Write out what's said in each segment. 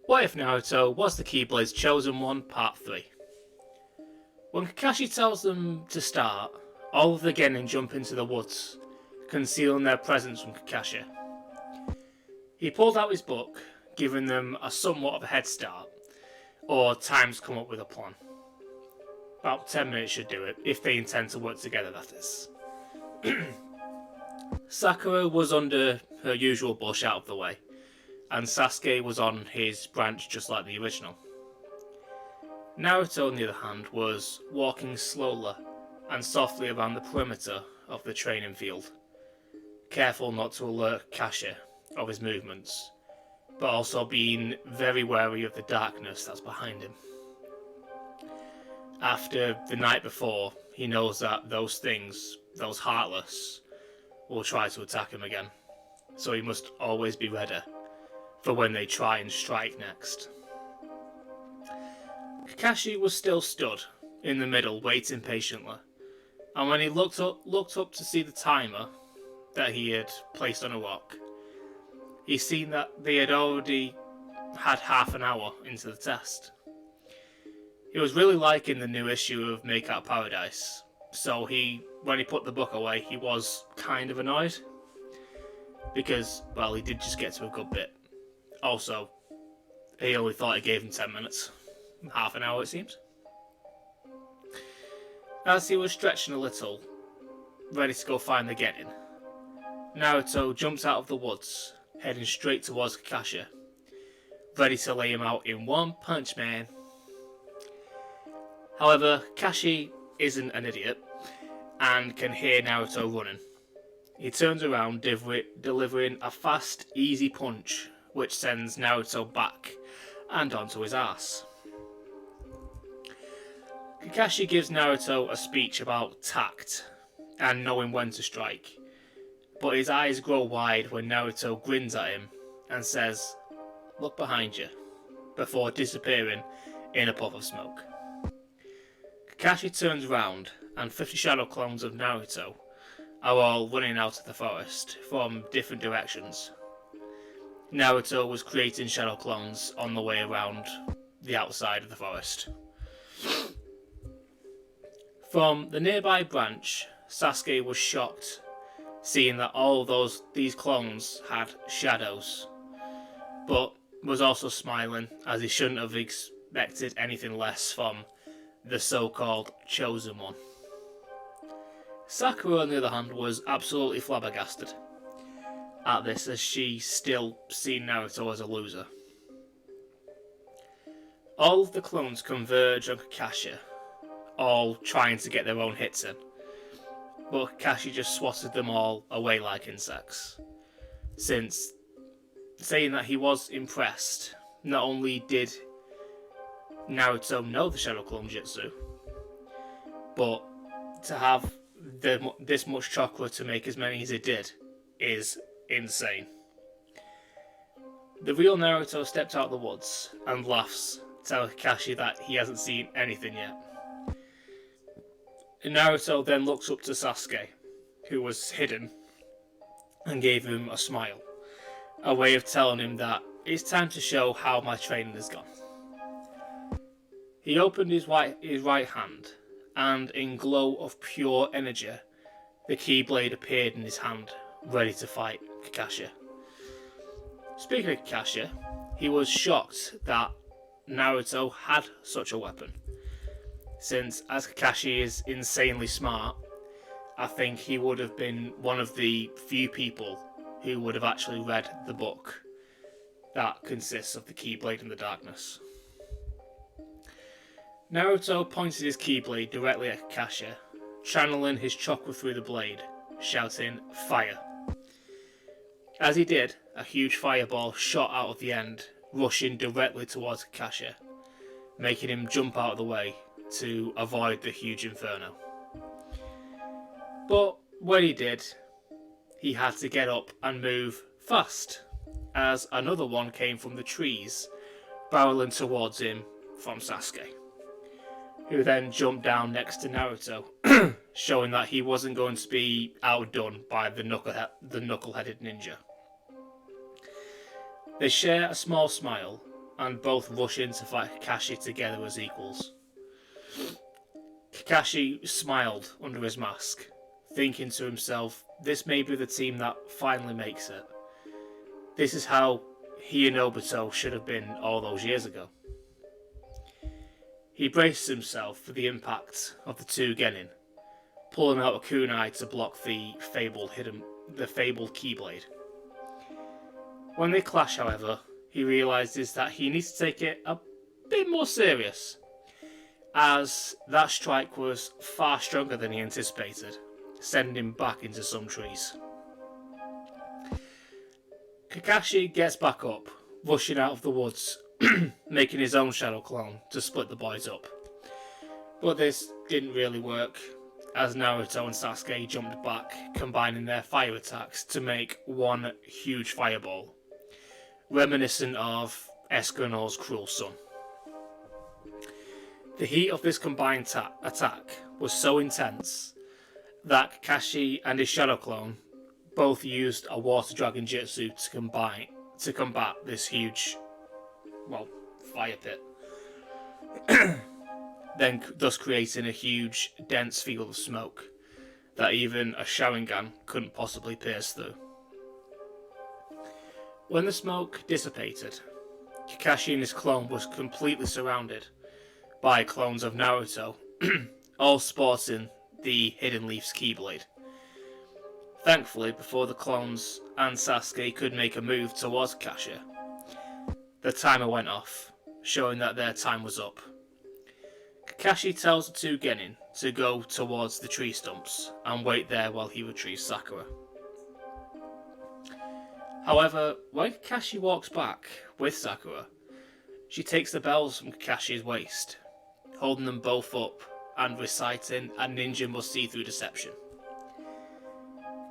What If Naruto Was the Keyblade's Chosen One, Part 3. When Kakashi tells them to start, all of the Genin jump into the woods, concealing their presence from Kakashi. He pulled out his book, giving them a somewhat of a head start, or time to come up with a plan. About 10 minutes should do it, if they intend to work together, that is. Sakura was under her usual bush out of the way, and Sasuke was on his branch just like the original. Naruto, on the other hand, was walking slowly and softly around the perimeter of the training field, careful not to alert Kakashi of his movements, but also being very wary of the darkness that's behind him. After the night before, he knows that those things, those heartless, will try to attack him again, so he must always be ready for when they try and strike next. Kakashi was still stood in the middle, waiting patiently, and when he looked up to see the timer that he had placed on a rock, he seen that they had already had half an hour into the test. He was really liking the new issue of Make Out Paradise, so when he put the book away, he was kind of annoyed, because, well, he did just get to a good bit. Also, he only thought it gave him 10 minutes. Half an hour, it seems. As he was stretching a little, ready to go find the Genin, Naruto jumps out of the woods, heading straight towards Kakashi, ready to lay him out in one punch, man. However, Kakashi isn't an idiot, and can hear Naruto running. He turns around, delivering a fast, easy punch, which sends Naruto back and onto his ass. Kakashi gives Naruto a speech about tact and knowing when to strike, but his eyes grow wide when Naruto grins at him and says, "Look behind you," before disappearing in a puff of smoke. Kakashi turns round, and 50 shadow clones of Naruto are all running out of the forest from different directions. Naruto was creating shadow clones on the way around the outside of the forest. From the nearby branch, Sasuke was shocked, seeing that all these clones had shadows, but was also smiling, as he shouldn't have expected anything less from the so-called Chosen One. Sakura, on the other hand, was absolutely flabbergasted at this, as she still seen Naruto as a loser. All of the clones converge on Kakashi, all trying to get their own hits in, but Kakashi just swatted them all away like insects, since saying that he was impressed. Not only did Naruto know the Shadow Clone Jutsu, but to have this much chakra to make as many as he did is insane. The real Naruto steps out of the woods and laughs, telling Kakashi that he hasn't seen anything yet. Naruto then looks up to Sasuke, who was hidden, and gave him a smile, a way of telling him that it's time to show how my training has gone. He opened his right hand, and in glow of pure energy, the Keyblade appeared in his hand, ready to fight Kakashi. Speaking of Kakashi, he was shocked that Naruto had such a weapon, since as Kakashi is insanely smart, I think he would have been one of the few people who would have actually read the book that consists of the Keyblade in the Darkness. Naruto pointed his Keyblade directly at Kakashi, channeling his chakra through the blade, shouting, "Fire!" As he did, a huge fireball shot out of the end, rushing directly towards Kakashi, making him jump out of the way to avoid the huge inferno. But when he did, he had to get up and move fast, as another one came from the trees, barreling towards him from Sasuke, who then jumped down next to Naruto, showing that he wasn't going to be outdone by the knuckle-headed ninja. They share a small smile, and both rush in to fight Kakashi together as equals. Kakashi smiled under his mask, thinking to himself, this may be the team that finally makes it. This is how he and Obito should have been all those years ago. He braces himself for the impact of the two Genin, pulling out a kunai to block the fabled Keyblade. When they clash, however, he realises that he needs to take it a bit more serious, as that strike was far stronger than he anticipated, sending him back into some trees. Kakashi gets back up, rushing out of the woods, making his own shadow clone to split the boys up. But this didn't really work, as Naruto and Sasuke jumped back, combining their fire attacks to make one huge fireball, reminiscent of Escanol's cruel son. The heat of this combined attack was so intense that Kakashi and his shadow clone both used a water dragon jutsu to combat this huge, fire pit, then thus creating a huge, dense field of smoke that even a Sharingan couldn't possibly pierce through. When the smoke dissipated, Kakashi and his clone was completely surrounded by clones of Naruto, all sporting the Hidden Leaf's Keyblade. Thankfully, before the clones and Sasuke could make a move towards Kakashi, the timer went off, showing that their time was up. Kakashi tells the two Genin to go towards the tree stumps and wait there while he retrieves Sakura. However, when Kakashi walks back with Sakura, she takes the bells from Kakashi's waist, holding them both up and reciting a ninja must see through deception.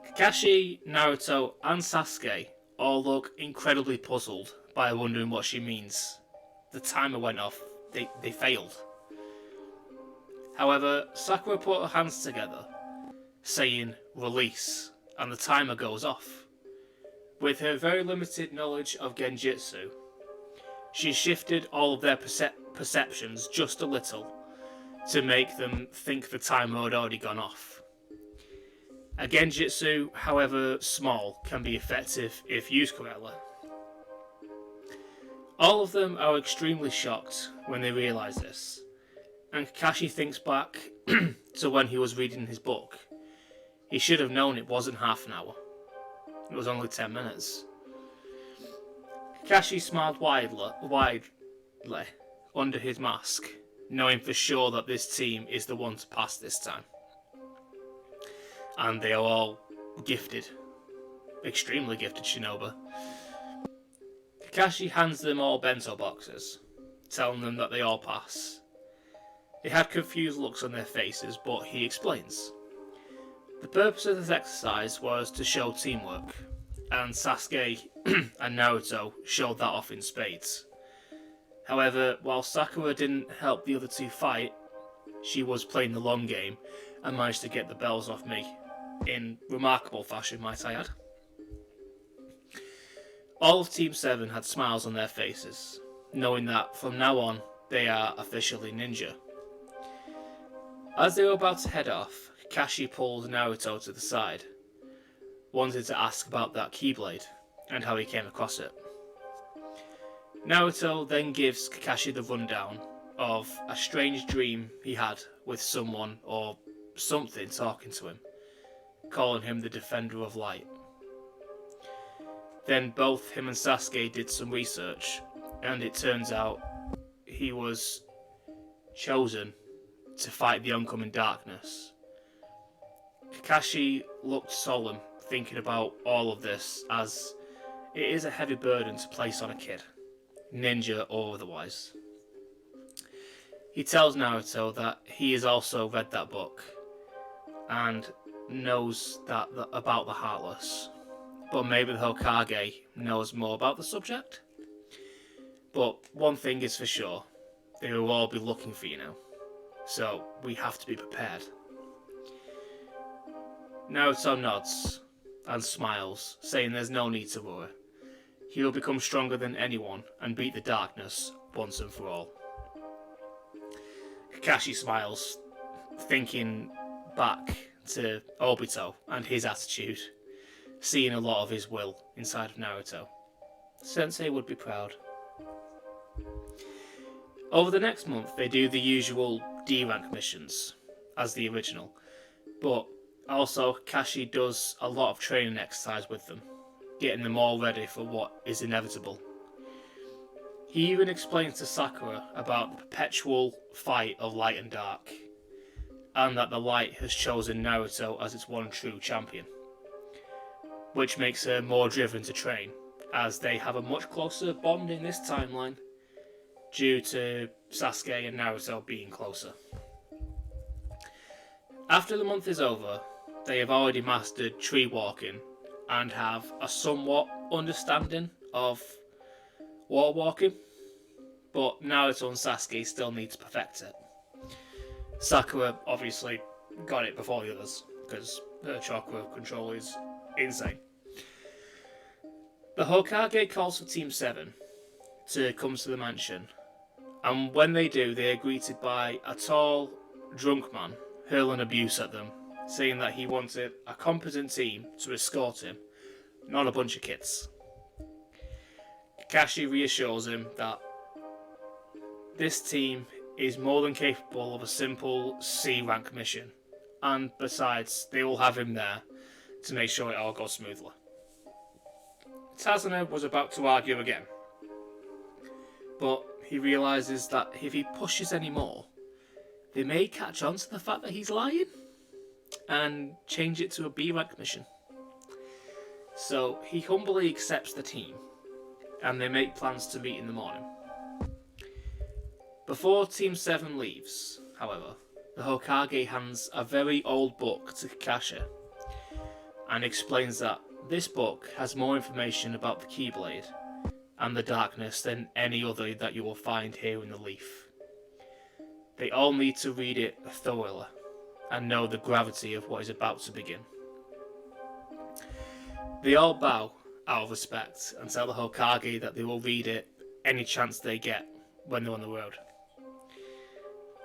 Kakashi, Naruto and Sasuke all look incredibly puzzled by wondering what she means. The timer went off. They failed. However, Sakura put her hands together, saying release, and the timer goes off. With her very limited knowledge of Genjutsu, she shifted all of their perceptions just a little to make them think the timer had already gone off. A Genjutsu, however small, can be effective if used correctly. All of them are extremely shocked when they realise this, and Kakashi thinks back to when he was reading his book. He should have known it wasn't half an hour. It was only 10 minutes. Kakashi smiled widely under his mask, knowing for sure that this team is the one to pass this time. And they are all gifted. Extremely gifted shinobi. Kakashi hands them all bento boxes, telling them that they all pass. They had confused looks on their faces, but he explains. The purpose of this exercise was to show teamwork, and Sasuke and Naruto showed that off in spades. However, while Sakura didn't help the other two fight, she was playing the long game and managed to get the bells off me. In remarkable fashion, might I add. All of Team 7 had smiles on their faces, knowing that from now on they are officially ninja. As they were about to head off, Kakashi pulled Naruto to the side, wanted to ask about that Keyblade and how he came across it. Naruto then gives Kakashi the rundown of a strange dream he had with someone or something talking to him, calling him the Defender of Light. Then both him and Sasuke did some research, and it turns out he was chosen to fight the oncoming darkness. Kakashi looked solemn, thinking about all of this, as it is a heavy burden to place on a kid, ninja or otherwise. He tells Naruto that he has also read that book, and knows that about the Heartless, but maybe the Hokage knows more about the subject. But one thing is for sure, they will all be looking for you now, so we have to be prepared. Naruto nods and smiles, saying there's no need to worry. he will become stronger than anyone and beat the darkness once and for all. Kakashi smiles, thinking back to Obito and his attitude, seeing a lot of his will inside of Naruto. Sensei would be proud. Over the next month, they do the usual D-rank missions, as the original, but also Kakashi does a lot of training exercise with them, getting them all ready for what is inevitable. He even explains to Sakura about the perpetual fight of light and dark, and that the light has chosen Naruto as its one true champion, which makes her more driven to train, as they have a much closer bond in this timeline, due to Sasuke and Naruto being closer. After the month is over, they have already mastered tree walking and have a somewhat understanding of wall walking, but Naruto and Sasuke still need to perfect it. Sakura obviously got it before the others, because her chakra control is insane. The Hokage calls for Team 7 to come to the mansion, and when they do, they are greeted by a tall, drunk man hurling abuse at them, saying that he wanted a competent team to escort him, not a bunch of kids. Kakashi reassures him that this team is more than capable of a simple C-rank mission, and besides, they will have him there to make sure it all goes smoothly. Tazuna was about to argue again, but he realises that if he pushes any more, they may catch on to the fact that he's lying and change it to a B-rank mission. So he humbly accepts the team, and they make plans to meet in the morning. Before Team 7 leaves, however, the Hokage hands a very old book to Kakashi and explains that this book has more information about the Keyblade and the darkness than any other that you will find here in the Leaf. They all need to read it thoroughly and know the gravity of what is about to begin. They all bow out of respect and tell the Hokage that they will read it any chance they get when they're on the road.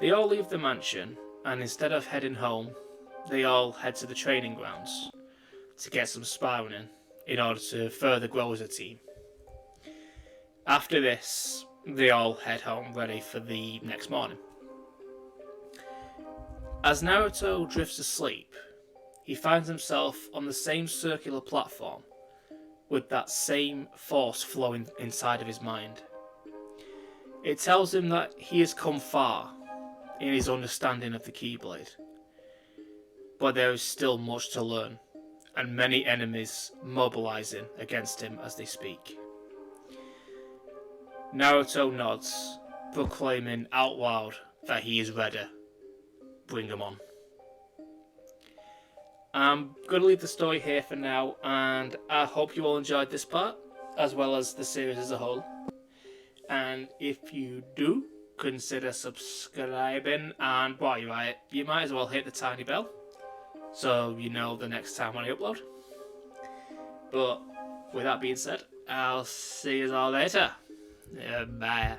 They all leave the mansion, and instead of heading home, they all head to the training grounds to get some sparring in order to further grow as a team. After this, they all head home ready for the next morning. As Naruto drifts asleep, he finds himself on the same circular platform with that same force flowing inside of his mind. It tells him that he has come far in his understanding of the Keyblade, but there is still much to learn, and many enemies mobilizing against him as they speak. Naruto nods, proclaiming out loud that he is ready. Bring him on. I'm going to leave the story here for now, and I hope you all enjoyed this part, as well as the series as a whole. And if you do, consider subscribing, and while you're at it, you might as well hit the tiny bell, so you know the next time when I upload. But with that being said, I'll see you all later. Bye.